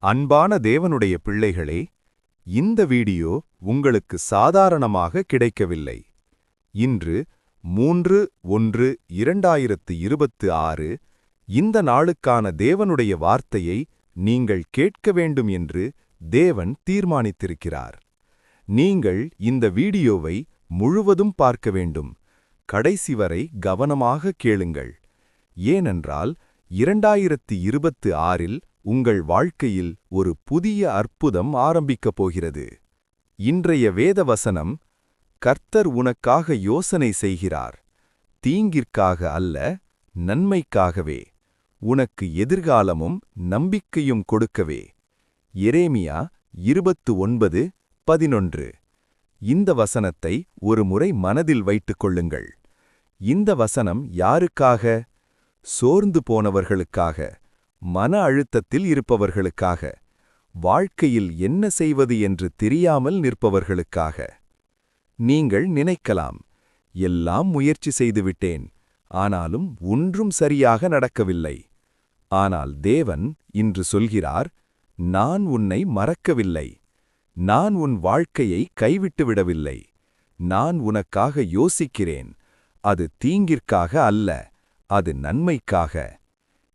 அன்பான தேவனுடைய பிள்ளைகளே, இந்த வீடியோ உங்களுக்கு சாதாரணமாக கிடைக்கவில்லை. இன்று 3/1/2026 இந்த நாளுக்கான தேவனுடைய வார்த்தையை நீங்கள் கேட்க வேண்டும் என்று தேவன் தீர்மானித்திருக்கிறார். நீங்கள் இந்த வீடியோவை முழுவதும் பார்க்க வேண்டும். கடைசி வரை கவனமாக கேளுங்கள். ஏனென்றால் 2026இல் உங்கள் வாழ்க்கையில் ஒரு புதிய அற்புதம் ஆரம்பிக்கப் போகிறது. இன்றைய வேத வசனம், கர்த்தர் உனக்காக யோசனை செய்கிறார், தீங்கிற்காக அல்ல, நன்மைக்காகவே, உனக்கு எதிர்காலமும் நம்பிக்கையும் கொடுக்கவே. எரேமியா 29:11. இந்த வசனத்தை ஒரு முறை மனதில் வைத்துக் கொள்ளுங்கள். இந்த வசனம் யாருக்காக? சோர்ந்து போனவர்களுக்காக, மன அழுத்தத்தில் இருப்பவர்களுக்காக, வாழ்க்கையில் என்ன செய்வது என்று தெரியாமல் நிற்பவர்களுக்காக. நீங்கள் நினைக்கலாம், எல்லாம் முயற்சி செய்துவிட்டேன், ஆனாலும் ஒன்றும் சரியாக நடக்கவில்லை. ஆனால் தேவன் இன்று சொல்கிறார், நான் உன்னை மறக்கவில்லை. நான் உன் வாழ்க்கையை கைவிட்டுவிடவில்லை. நான் உனக்காக யோசிக்கிறேன். அது தீங்கிற்காக அல்ல, அது நன்மைக்காக.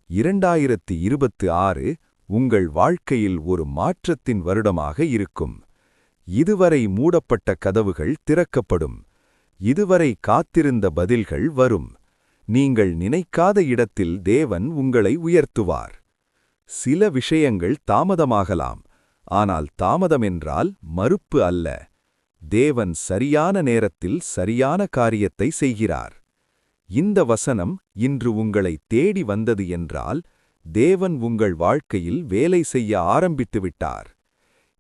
2026 உங்கள் வாழ்க்கையில் ஒரு மாற்றத்தின் வருடமாக இருக்கும். இதுவரை மூடப்பட்ட கதவுகள் திறக்கப்படும். இதுவரை காத்திருந்த பதில்கள் வரும். நீங்கள் நினைக்காத இடத்தில் தேவன் உங்களை உயர்த்துவார். சில விஷயங்கள் தாமதமாகலாம், ஆனால் தாமதமென்றால் மறுப்பு அல்ல. தேவன் சரியான நேரத்தில் சரியான காரியத்தை செய்கிறார். இந்த வசனம் இன்று உங்களை தேடி வந்தது என்றால், தேவன் உங்கள் வாழ்க்கையில் வேலை செய்ய ஆரம்பித்து விட்டார்.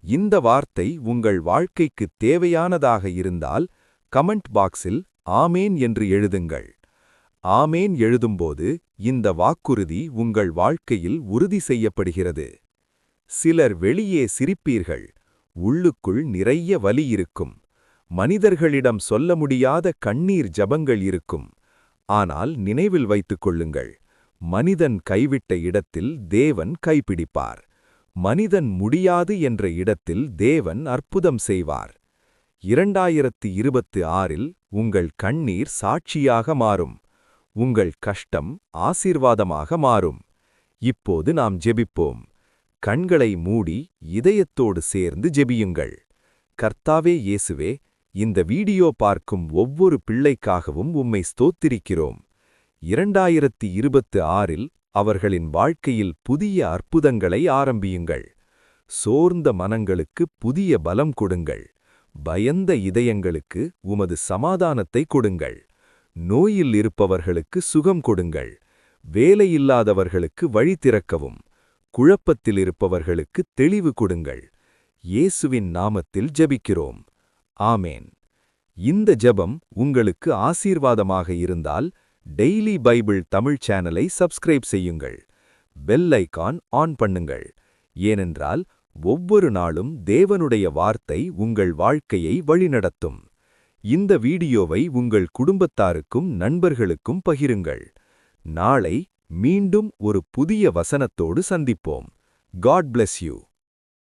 இந்த வார்த்தை உங்கள் வாழ்க்கைக்கு தேவையானதாக இருந்தால், கமெண்ட் பாக்ஸில் ஆமேன் என்று எழுதுங்கள். ஆமேன் எழுதும்போது இந்த வாக்குறுதி உங்கள் வாழ்க்கையில் உறுதி செய்யப்படுகிறது. சிலர் வெளியே சிரிப்பீர்கள், உள்ளுக்குள் நிறைய வலி இருக்கும். மனிதர்களிடம் சொல்ல முடியாத கண்ணீர் ஜபங்கள் இருக்கும். ஆனால் நினைவில் வைத்துக் கொள்ளுங்கள், மனிதன் கைவிட்ட இடத்தில் தேவன் கைப்பிடிப்பார். மனிதன் முடியாது என்ற இடத்தில் தேவன் அற்புதம் செய்வார். 2026இல் உங்கள் கண்ணீர் சாட்சியாக மாறும். உங்கள் கஷ்டம் ஆசீர்வாதமாக மாறும். இப்போது நாம் ஜெபிப்போம். கண்களை மூடி இதயத்தோடு சேர்ந்து ஜெபியுங்கள். கர்த்தாவே இயேசுவே, இந்த வீடியோ பார்க்கும் ஒவ்வொரு பிள்ளைக்காகவும் உம்மை ஸ்தோத்திரிக்கிறோம். 2026இல் அவர்களின் வாழ்க்கையில் புதிய அற்புதங்களை ஆரம்பியுங்கள். சோர்ந்த மனங்களுக்கு புதிய பலம் கொடுங்கள். பயந்த இதயங்களுக்கு உமது சமாதானத்தை கொடுங்கள். நோயில் இருப்பவர்களுக்கு சுகம் கொடுங்கள். வேலையில்லாதவர்களுக்கு வழி திறக்கவும். குழப்பத்தில் இருப்பவர்களுக்கு தெளிவு கொடுங்கள். இயேசுவின் நாமத்தில் ஜெபிக்கிறோம். ஆமேன். இந்த ஜெபம் உங்களுக்கு ஆசீர்வாதமாக இருந்தால், டெய்லி பைபிள் தமிழ் சேனலை சப்ஸ்கிரைப் செய்யுங்கள். பெல் ஐகான் ஆன் பண்ணுங்கள். ஏனென்றால் ஒவ்வொரு நாளும் தேவனுடைய வார்த்தை உங்கள் வாழ்க்கையை வழிநடத்தும். இந்த வீடியோவை உங்கள் குடும்பத்தாருக்கும் நண்பர்களுக்கும் பகிருங்கள். நாளை மீண்டும் ஒரு புதிய வசனத்தோடு சந்திப்போம். God bless you.